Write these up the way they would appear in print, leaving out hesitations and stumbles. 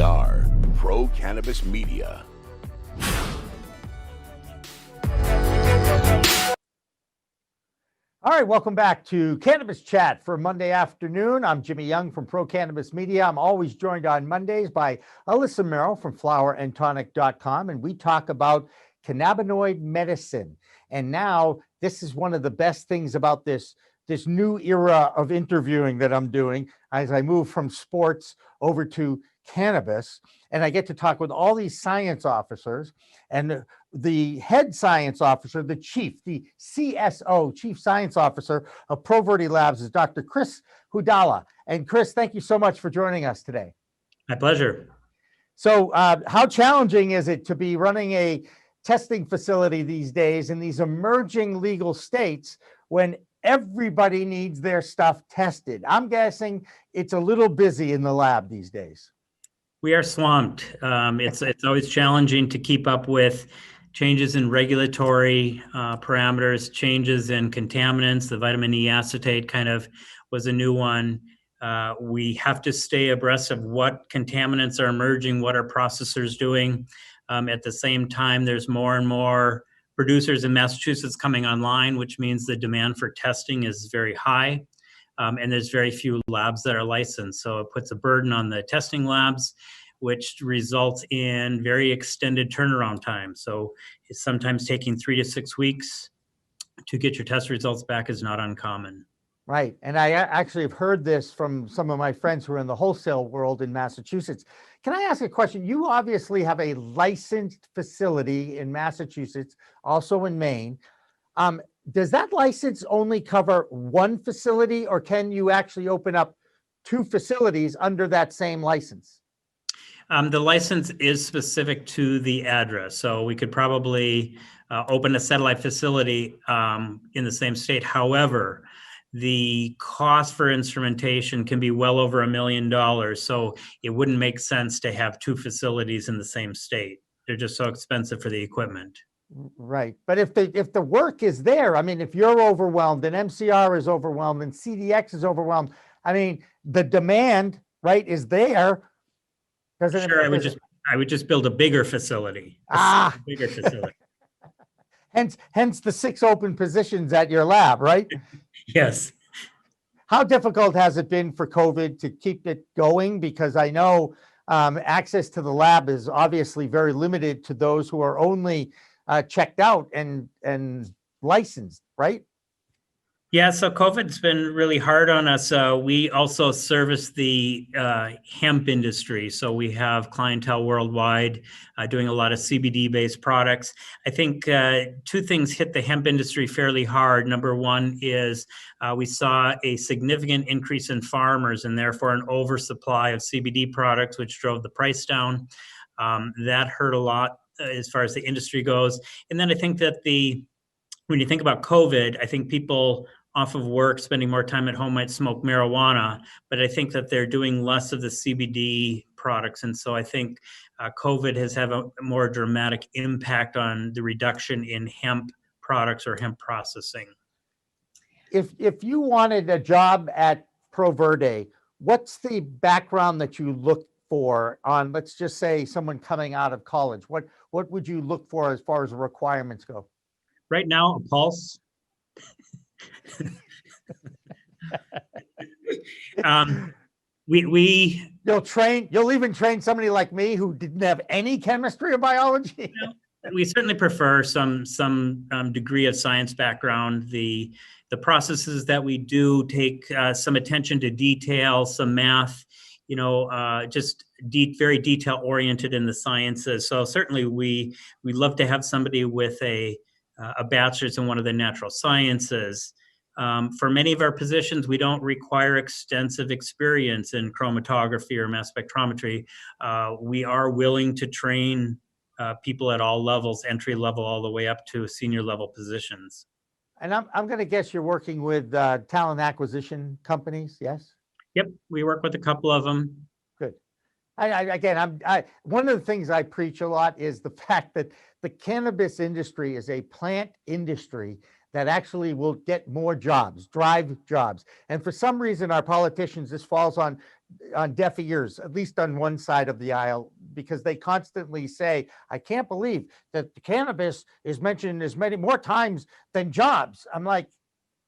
are Pro Cannabis Media. All right, welcome back to Cannabis Chat for Monday afternoon. I'm Jimmy Young from Pro Cannabis Media. I'm always joined on Mondays by Alyssa Merrill from flowerandtonic.com, and we talk about cannabinoid medicine. And now this is one of the best things about this new era of interviewing that I'm doing as I move from sports over to cannabis. And I get to talk with all these science officers, and the head science officer, the CSO, Chief Science Officer of ProVerde Labs is Dr. Chris Hudalla. And Chris, thank you so much for joining us today. My pleasure. So how challenging is it to be running a testing facility these days in these emerging legal states when everybody needs their stuff tested? I'm guessing it's a little busy in the lab these days. We are swamped. It's always challenging to keep up with changes in regulatory parameters, changes in contaminants. The vitamin E acetate kind of was a new one. We have to stay abreast of what contaminants are emerging, what are processors doing. At the same time, there's more and more producers in Massachusetts coming online, which means the demand for testing is very high. And there's very few labs that are licensed. So it puts a burden on the testing labs, which results in very extended turnaround time. So it's sometimes taking 3 to 6 weeks to get your test results back is not uncommon. Right. And I actually have heard this from some of my friends who are in the wholesale world in Massachusetts. Can I ask a question? You obviously have a licensed facility in Massachusetts, also in Maine. Does that license only cover one facility, or can you actually open up 2 facilities under that same license? The license is specific to the address. So we could probably open a satellite facility in the same state. However, the cost for instrumentation can be well over $1 million. So it wouldn't make sense to have 2 facilities in the same state. They're just so expensive for the equipment. Right. But if the work is there, I mean, if you're overwhelmed and MCR is overwhelmed and CDX is overwhelmed, I mean, the demand, right, is there. Sure, I would just build a bigger facility. A bigger facility. hence the 6 open positions at your lab, right? Yes. How difficult has it been for COVID to keep it going? Because I know access to the lab is obviously very limited to those who are only checked out and licensed, right? Yeah, so COVID's been really hard on us. We also service the hemp industry. So we have clientele worldwide doing a lot of CBD-based products. I think 2 things hit the hemp industry fairly hard. Number one is we saw a significant increase in farmers and therefore an oversupply of CBD products, which drove the price down. That hurt a lot as far as the industry goes. And then I think that when you think about COVID, I think people off of work, spending more time at home might smoke marijuana, but I think that they're doing less of the CBD products. And so I think COVID has had a more dramatic impact on the reduction in hemp products or hemp processing. If you wanted a job at ProVerde, what's the background that you look for on, let's just say, someone coming out of college? What would you look for as far as the requirements go? Right now, a pulse. You'll even train somebody like me who didn't have any chemistry or biology. We certainly prefer some degree of science background. The processes that we do take some attention to detail, some math, just very detail oriented in the sciences. So certainly we love to have somebody with a bachelor's in one of the natural sciences. For many of our positions, we don't require extensive experience in chromatography or mass spectrometry. We are willing to train people at all levels, entry level all the way up to senior level positions. And I'm going to guess you're working with talent acquisition companies, yes? Yep, we work with a couple of them. Good. One of the things I preach a lot is the fact that the cannabis industry is a plant industry that actually will get more jobs, drive jobs. And for some reason, our politicians, this falls on deaf ears, at least on one side of the aisle, because they constantly say, I can't believe that cannabis is mentioned as many more times than jobs. I'm like,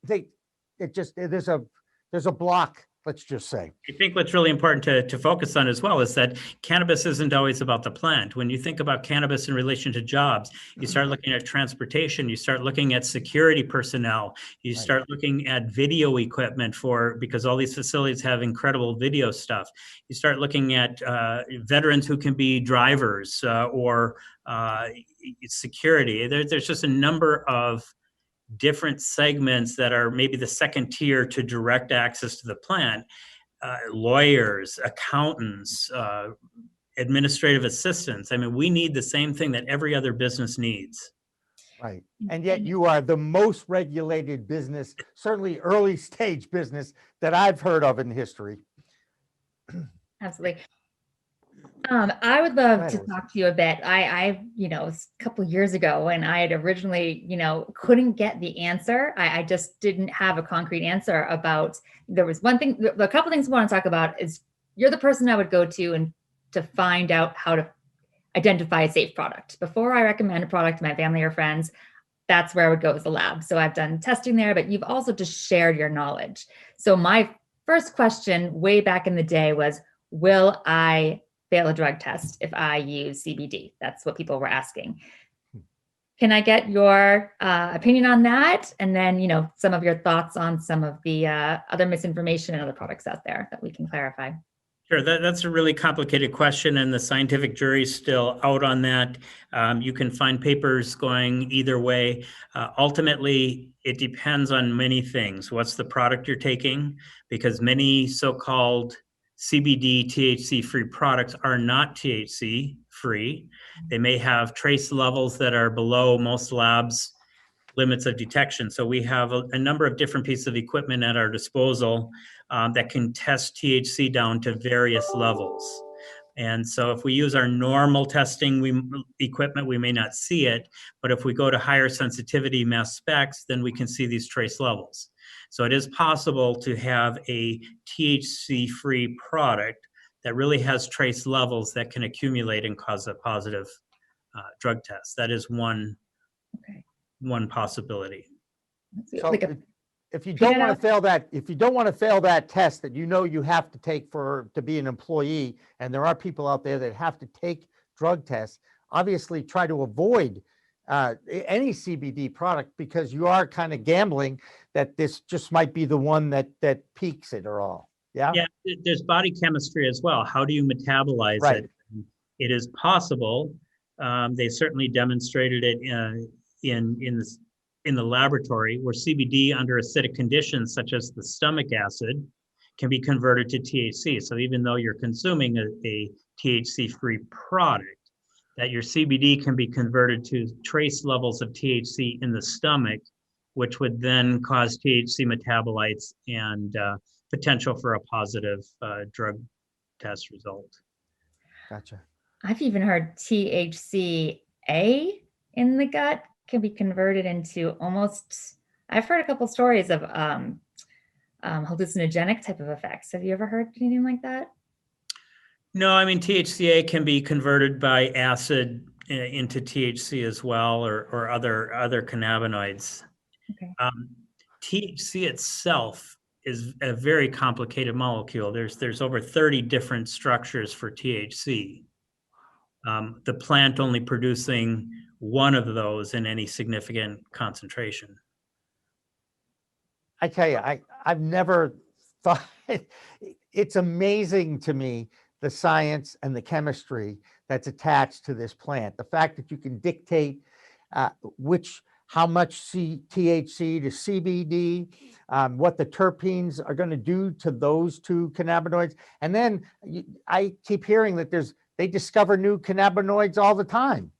there's a block, let's just say. I think what's really important to focus on as well is that cannabis isn't always about the plant. When you think about cannabis in relation to jobs, you start looking at transportation, you start looking at security personnel, you start looking at video equipment because all these facilities have incredible video stuff. You start looking at veterans who can be drivers or security. There's just a number of different segments that are maybe the second tier to direct access to the plant. Lawyers, accountants, administrative assistants. I mean, we need the same thing that every other business needs. Right. And yet you are the most regulated business, certainly early stage business that I've heard of in history. Absolutely. I would love to talk to you a bit. I it was a couple of years ago when I had originally, couldn't get the answer. I just didn't have a concrete answer about, there was one thing, a couple of things I want to talk about is you're the person I would go to and to find out how to identify a safe product. Before I recommend a product to my family or friends, that's where I would go as the lab. So I've done testing there, but you've also just shared your knowledge. So my first question way back in the day was, will I fail a drug test if I use CBD? That's what people were asking. Can I get your opinion on that? And then, some of your thoughts on some of the other misinformation and other products out there that we can clarify. Sure, that's a really complicated question, and the scientific jury's still out on that. You can find papers going either way. Ultimately, it depends on many things. What's the product you're taking? Because many so-called CBD, THC-free products are not THC-free. They may have trace levels that are below most labs' limits of detection. So we have a number of different pieces of equipment at our disposal that can test THC down to various levels. And so if we use our normal testing equipment, we may not see it. But if we go to higher sensitivity mass specs, then we can see these trace levels. So it is possible to have a THC-free product that really has trace levels that can accumulate and cause a positive drug test. That is one possibility. So if you don't want to fail that test that you have to take to be an employee, and there are people out there that have to take drug tests, obviously try to avoid any CBD product, because you are kind of gambling that this just might be the one that peaks it or all. Yeah. There's body chemistry as well. How do you metabolize it? It is possible. They certainly demonstrated it in the laboratory, where CBD under acidic conditions, such as the stomach acid, can be converted to THC. So even though you're consuming a THC-free product, that your CBD can be converted to trace levels of THC in the stomach, which would then cause THC metabolites and potential for a positive drug test result. Gotcha. I've even heard THCA in the gut can be converted into almost, I've heard a couple stories of hallucinogenic type of effects. Have you ever heard anything like that? No, I mean, THCA can be converted by acid into THC as well, or other cannabinoids. Okay. THC itself is a very complicated molecule. There's over 30 different structures for THC. The plant only producing one of those in any significant concentration. I tell you, I've never thought, it's amazing to me, the science and the chemistry that's attached to this plant. The fact that you can dictate how much THC to CBD, what the terpenes are going to do to those two cannabinoids. And then I keep hearing that they discover new cannabinoids all the time.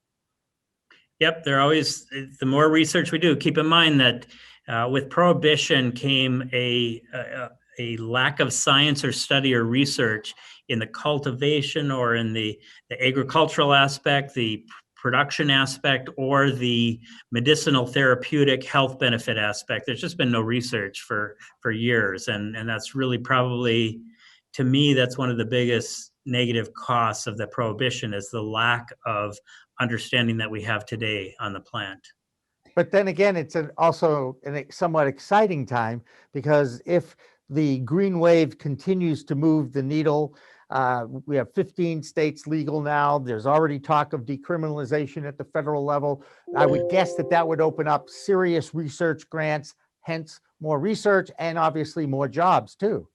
Yep, they're always, the more research we do, keep in mind that with prohibition came a lack of science or study or research in the cultivation or in the agricultural aspect, the production aspect or the medicinal therapeutic health benefit aspect. There's just been no research for years. And that's really probably, to me, that's one of the biggest negative costs of the prohibition, is the lack of understanding that we have today on the plant. But then again, it's also a somewhat exciting time, because if the green wave continues to move the needle, we have 15 states legal now. There's already talk of decriminalization at the federal level. I would guess that would open up serious research grants, hence more research and obviously more jobs too.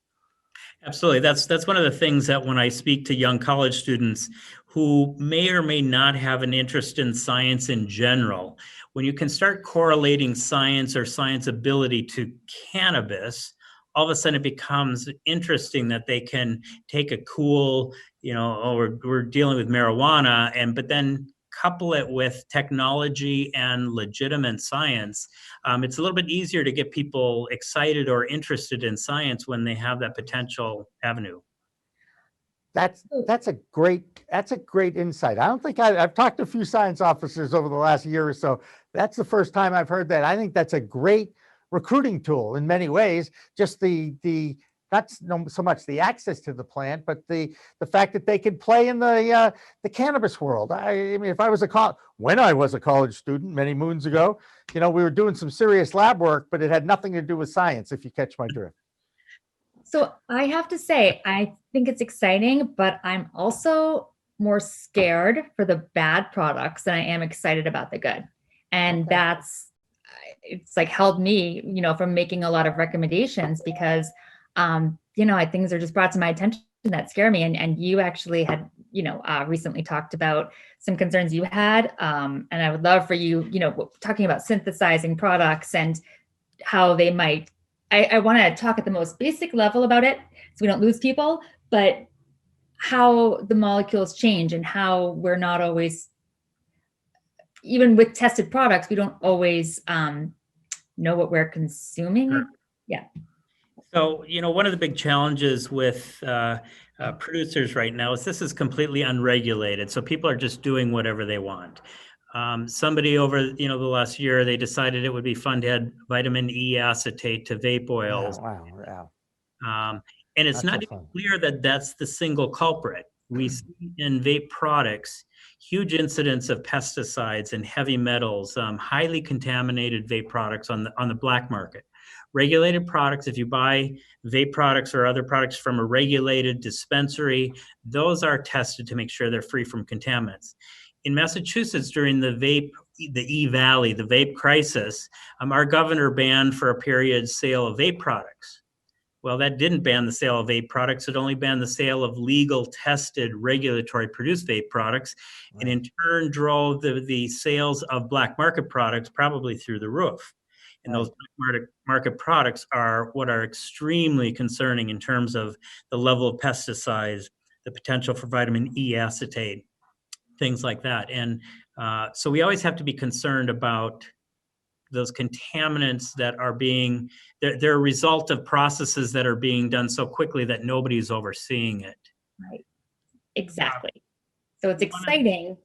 Absolutely. That's one of the things that when I speak to young college students who may or may not have an interest in science in general, when you can start correlating science or science ability to cannabis, all of a sudden it becomes interesting that they can take a cool, we're dealing with marijuana, but then couple it with technology and legitimate science. It's a little bit easier to get people excited or interested in science when they have that potential avenue. That's a great insight. I don't think I've talked to a few science officers over the last year or so. That's the first time I've heard that. I think that's a great recruiting tool in many ways. Just the not so much the access to the plant, but the fact that they could play in the cannabis world. I mean, if I was when I was a college student many moons ago, we were doing some serious lab work, but it had nothing to do with science, if you catch my drift. So I have to say, I think it's exciting, but I'm also more scared for the bad products than I am excited about the good. And it's like held me, from making a lot of recommendations, because things are just brought to my attention that scare me. And you actually had, recently talked about some concerns you had. And I would love for you, talking about synthesizing products and how they might, I want to talk at the most basic level about it so we don't lose people, but how the molecules change and how we're not always, even with tested products, we don't always know what we're consuming. Sure. Yeah. So, one of the big challenges with producers right now is this is completely unregulated. So people are just doing whatever they want. Somebody over, the last year, they decided it would be fun to add vitamin E acetate to vape oils. Wow. And it's not even clear that that's the single culprit. We see in vape products huge incidents of pesticides and heavy metals, highly contaminated vape products on the black market. Regulated products, if you buy vape products or other products from a regulated dispensary, those are tested to make sure they're free from contaminants. In Massachusetts, during the E-Valley, the vape crisis, our governor banned for a period sale of vape products. Well, that didn't ban the sale of vape products. It only banned the sale of legal, tested, regulatory produced vape products, and in turn drove the sales of black market products probably through the roof. And those black market products are what are extremely concerning in terms of the level of pesticides, the potential for vitamin E acetate, things like that. And so we always have to be concerned about those contaminants that are they're a result of processes that are being done so quickly that nobody's overseeing it. Right. Exactly. So it's exciting.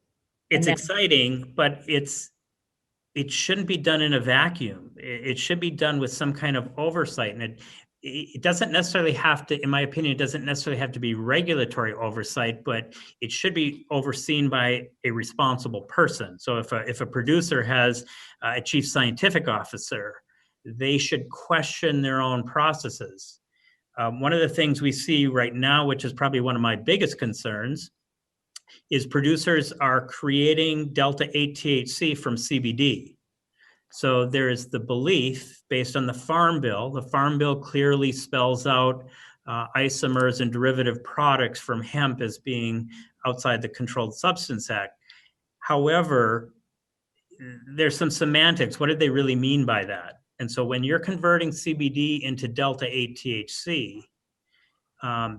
It's exciting, but it shouldn't be done in a vacuum. It should be done with some kind of oversight. And it doesn't necessarily have to, in my opinion, it doesn't necessarily have to be regulatory oversight, but it should be overseen by a responsible person. So if a producer has a chief scientific officer, they should question their own processes. One of the things we see right now, which is probably one of my biggest concerns, is producers are creating delta-8 THC from CBD. So there is the belief based on the Farm Bill. The Farm Bill clearly spells out isomers and derivative products from hemp as being outside the Controlled Substance Act. However, there's some semantics. What did they really mean by that? And so when you're converting CBD into delta-8 THC,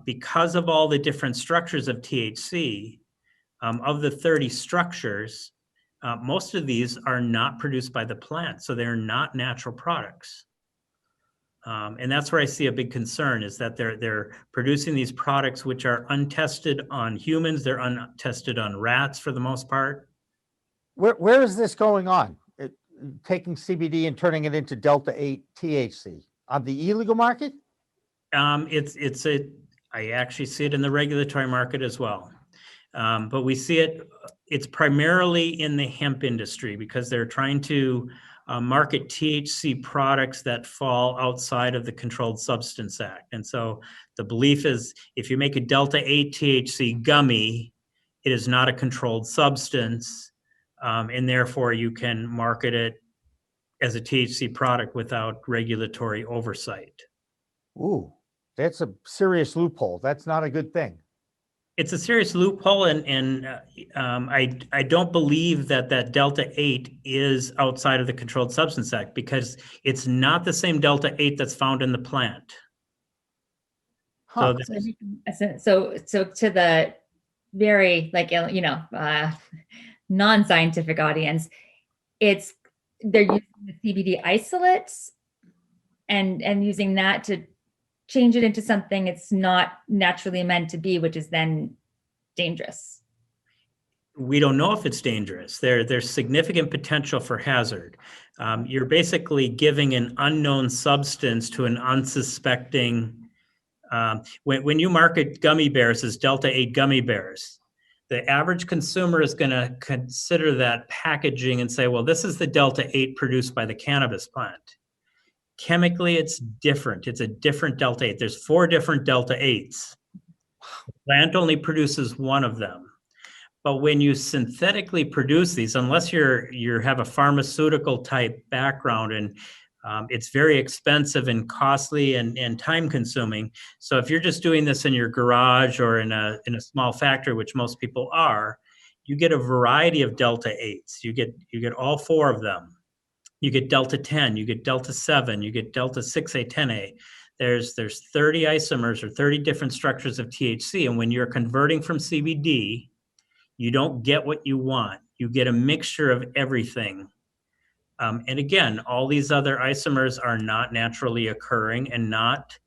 because of all the different structures of THC, of the 30 structures, most of these are not produced by the plant, so they're not natural products. And that's where I see a big concern, is that they're producing these products which are untested on humans, they're untested on rats for the most part. where is this going on? Taking CBD and turning it into Delta 8 THC on the illegal market? I actually see it in the regulatory market as well. But we see it's primarily in the hemp industry because they're trying to market THC products that fall outside of the Controlled Substance Act. And so the belief is if you make a Delta 8 THC gummy, it is not a controlled substance, and therefore you can market it as a THC product without regulatory oversight. Ooh, that's a serious loophole. That's not a good thing. It's a serious loophole, and I don't believe that Delta 8 is outside of the Controlled Substance Act because it's not the same Delta 8 that's found in the plant. Huh. So to the very non-scientific audience, they're using the CBD isolates and using that to change it into something it's not naturally meant to be, which is then dangerous. We don't know if it's dangerous. There's significant potential for hazard. You're basically giving an unknown substance to an unsuspecting. When you market gummy bears as Delta 8 gummy bears, the average consumer is going to consider that packaging and say, well, this is the Delta 8 produced by the cannabis plant. Chemically, it's different. It's a different Delta 8. There's 4 different Delta 8s. The plant only produces one of them. But when you synthetically produce these, unless you have a pharmaceutical type background, and it's very expensive and costly and time consuming. So if you're just doing this in your garage or in a small factory, which most people are, you get a variety of Delta 8s. You get all 4 of them. You get Delta 10, you get Delta 7, you get Delta 6A, 10A. There's 30 isomers or 30 different structures of THC. And when you're converting from CBD, you don't get what you want. You get a mixture of everything. And again, all these other isomers are not naturally occurring and not,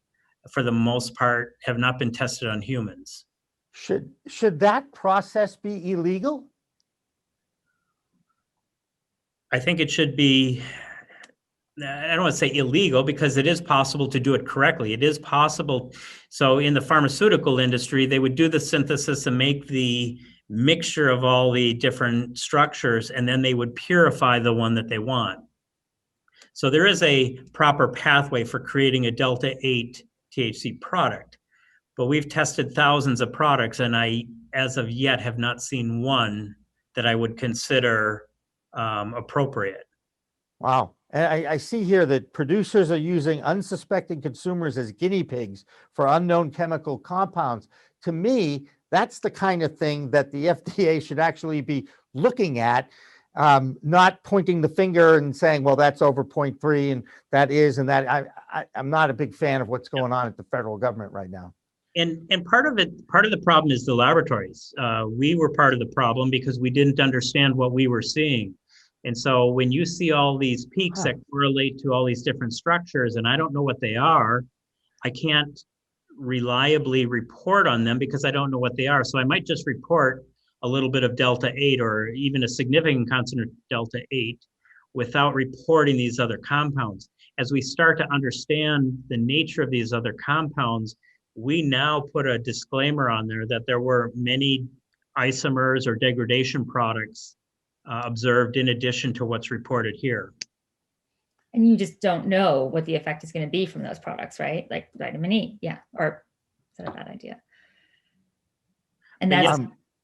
for the most part, have not been tested on humans. Should that process be illegal? I think it should be, I don't want to say illegal because it is possible to do it correctly. It is possible. So in the pharmaceutical industry, they would do the synthesis and make the mixture of all the different structures, and then they would purify the one that they want. So there is a proper pathway for creating a Delta 8 THC product, but we've tested thousands of products, and I, as of yet, have not seen one that I would consider appropriate. Wow. And I see here that producers are using unsuspecting consumers as guinea pigs for unknown chemical compounds. To me, that's the kind of thing that the FDA should actually be looking at, not pointing the finger and saying, well, that's over 0.3 and that is, and that. I'm not a big fan of what's going on at the federal government right now. And part of the problem is the laboratories. We were part of the problem because we didn't understand what we were seeing. And so when you see all these peaks that correlate to all these different structures, and I don't know what they are, I can't reliably report on them because I don't know what they are. So I might just report a little bit of Delta 8 or even a significant concentration of Delta 8 without reporting these other compounds. As we start to understand the nature of these other compounds, we now put a disclaimer on there that there were many isomers or degradation products observed in addition to what's reported here. And you just don't know what the effect is going to be from those products, right? Like vitamin E, yeah. Or is that a bad idea? And that's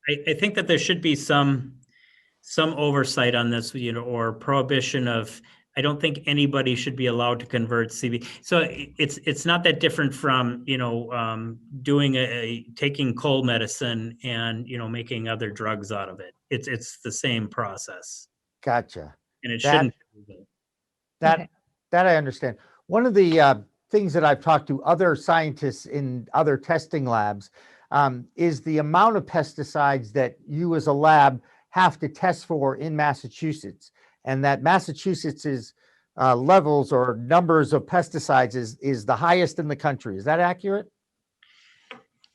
I think that there should be some oversight on this, or prohibition of. I don't think anybody should be allowed to convert CBD. So it's not that different from doing taking cold medicine and making other drugs out of it. It's the same process. Gotcha. And it shouldn't. That I understand. One of the things that I've talked to other scientists in other testing labs is the amount of pesticides that you as a lab have to test for in Massachusetts, and that Massachusetts's levels or numbers of pesticides is the highest in the country. Is that accurate?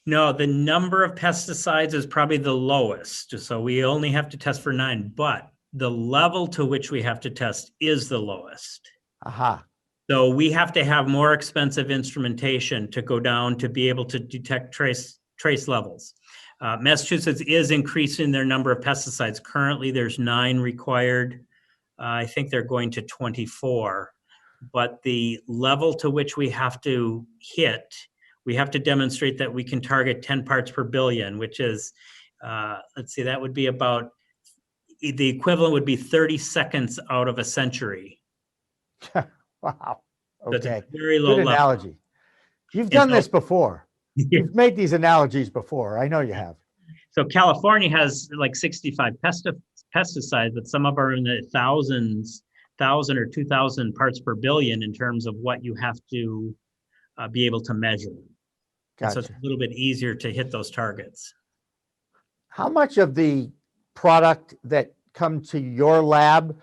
No, the number of pesticides is probably the lowest. So we only have to test for 9, but the level to which we have to test is the lowest. Aha. So we have to have more expensive instrumentation to go down to be able to detect trace levels. Massachusetts is increasing their number of pesticides. Currently, there's 9 required. I think they're going to 24. But the level to which we have to hit, we have to demonstrate that we can target 10 parts per billion, which is, let's see, that would be about, the equivalent would be 30 seconds out of a century. Wow. So it's a Okay. very low Good level. analogy. You've And done so- this before. You've made these analogies before. I know you have. So California has like 65 pesticides, but some of them are in the 1,000 or 2,000 parts per billion in terms of what you have to be able to measure. And so it's Gotcha. a little bit easier to hit those targets. How much of the product that come to your lab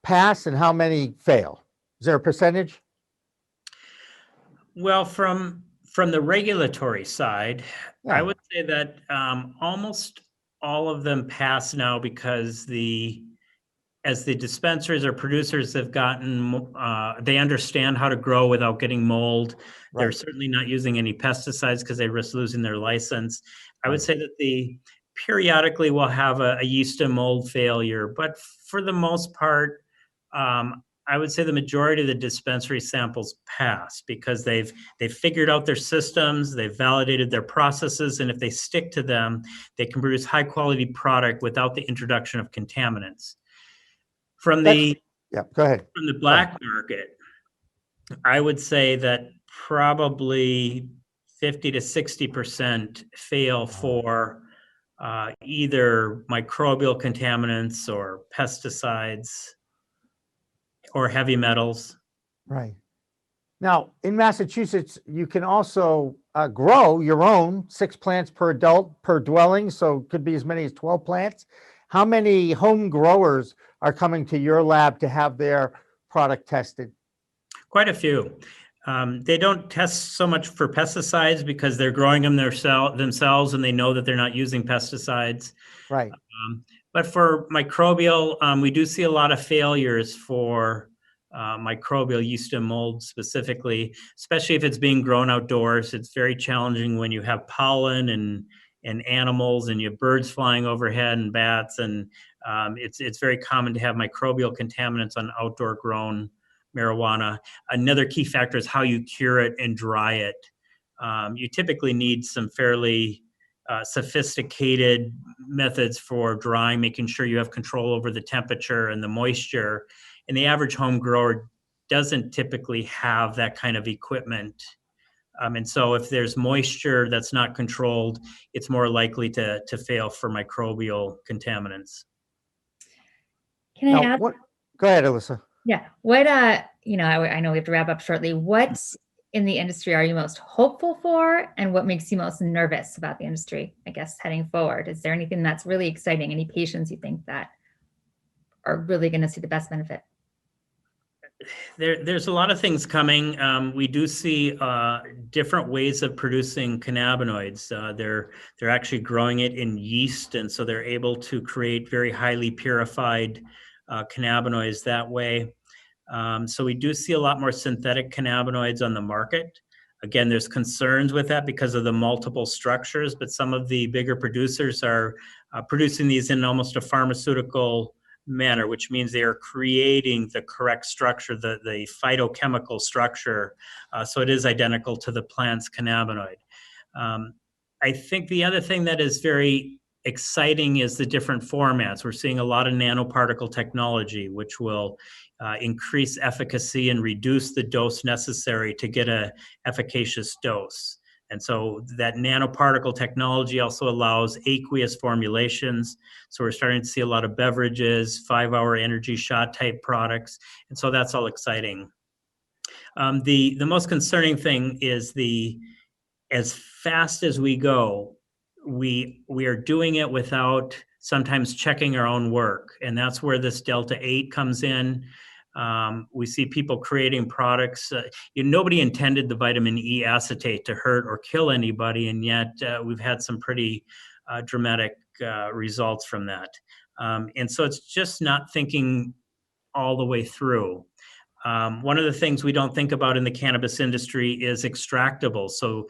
pass and how many fail? Is there a percentage? Well, from the regulatory side, Yeah. I would say that almost all of them pass now because as the dispensers or producers have gotten, they understand how to grow without getting mold. They're Right. certainly not using any pesticides because they risk losing their license. I would Right. say that periodically we'll have a yeast and mold failure, but for the most part, I would say the majority of the dispensary samples pass because they've figured out their systems, they've validated their processes, and if they stick to them, they can produce high quality product without the introduction of contaminants. From the Yeah, go ahead. from the black market, I would say that probably 50 to 60% fail for either microbial contaminants or pesticides or heavy metals. Right. Now, in Massachusetts, you can also grow your own 6 plants per adult per dwelling. So it could be as many as 12 plants. How many home growers are coming to your lab to have their product tested? Quite a few. They don't test so much for pesticides because they're growing them themselves and they know that they're not using pesticides. Right. But for microbial, we do see a lot of failures for microbial yeast and mold specifically, especially if it's being grown outdoors. It's very challenging when you have pollen and animals and you have birds flying overhead and bats. And it's very common to have microbial contaminants on outdoor grown marijuana. Another key factor is how you cure it and dry it. You typically need some fairly sophisticated methods for drying, making sure you have control over the temperature and the moisture. And the average home grower doesn't typically have that kind of equipment. And so if there's moisture that's not controlled, it's more likely to fail for microbial contaminants. Can I Now, ask? go ahead, Alyssa. Yeah. What, I know we have to wrap up shortly. What in the industry are you most hopeful for, and what makes you most nervous about the industry, I guess, heading forward? Is there anything that's really exciting? Any patients you think that are really going to see the best benefit? There's a lot of things coming. We do see different ways of producing cannabinoids. They're actually growing it in yeast, and so they're able to create very highly purified cannabinoids that way. So we do see a lot more synthetic cannabinoids on the market. Again, there's concerns with that because of the multiple structures, but some of the bigger producers are producing these in almost a pharmaceutical manner, which means they are creating the correct structure, the phytochemical structure, so it is identical to the plant's cannabinoid. I think the other thing that is very exciting is the different formats. We're seeing a lot of nanoparticle technology, which will increase efficacy and reduce the dose necessary to get an efficacious dose. And so that nanoparticle technology also allows aqueous formulations. So we're starting to see a lot of beverages, 5-hour energy shot type products. And so that's all exciting. The most concerning thing is as fast as we go, we are doing it without sometimes checking our own work. And that's where this Delta 8 comes in. We see people creating products. Nobody intended the vitamin E acetate to hurt or kill anybody, and yet we've had some pretty dramatic results from that. And so it's just not thinking all the way through. One of the things we don't think about in the cannabis industry is extractables. So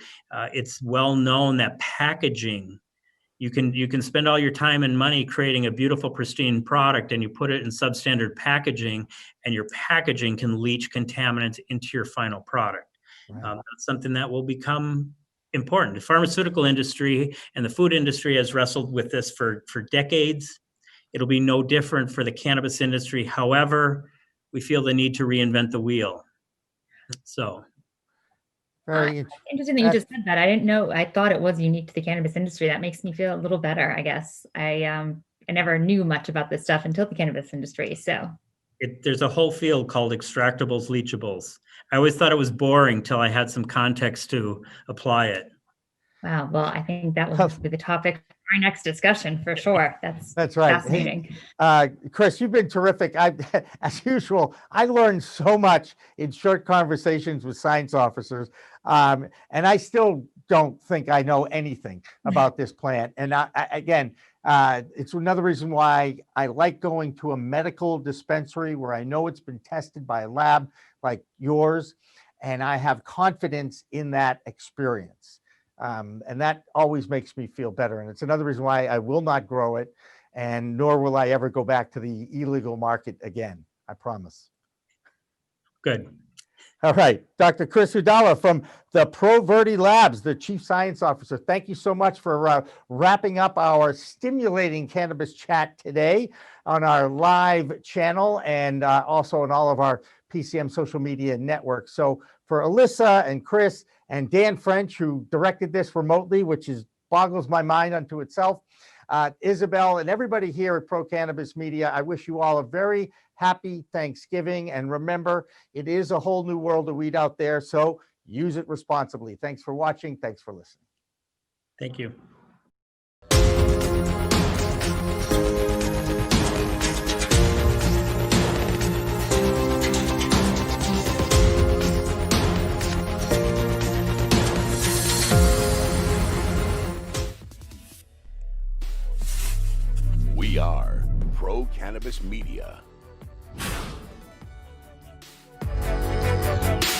it's well known that packaging, you can spend all your time and money creating a beautiful, pristine product, and you put it in substandard packaging, and your packaging can leach contaminants into your final product. Right. That's something that will become important. The pharmaceutical industry and the food industry has wrestled with this for decades. It'll be no different for the cannabis industry. However, we feel the need to reinvent the wheel. So. Very interesting that you just said that. I didn't know. I thought it was unique to the cannabis industry. That makes me feel a little better, I guess. I never knew much about this stuff until the cannabis industry. So there's a whole field called extractables, leachables. I always thought it was boring till I had some context to apply it. Wow. Well, I think that will be the topic for our next discussion for sure. That's right. Fascinating. Hey, Chris, you've been terrific. As usual, I learned so much in short conversations with science officers, and I still don't think I know anything about this plant. And again, it's another reason why I like going to a medical dispensary where I know it's been tested by a lab like yours, and I have confidence in that experience. And that always makes me feel better. And it's another reason why I will not grow it, and nor will I ever go back to the illegal market again. I promise. Good. All right. Dr. Chris Hudalla from the ProVerde Labs, the Chief Science Officer. Thank you so much for wrapping up our stimulating cannabis chat today on our live channel and also on all of our PCM social media networks. So for Alyssa and Chris and Dan French, who directed this remotely, which boggles my mind unto itself, Isabel and everybody here at Pro Cannabis Media, I wish you all a very happy Thanksgiving. And remember, it is a whole new world of weed out there, so use it responsibly. Thanks for watching. Thanks for listening. Thank you. We are Pro Cannabis Media.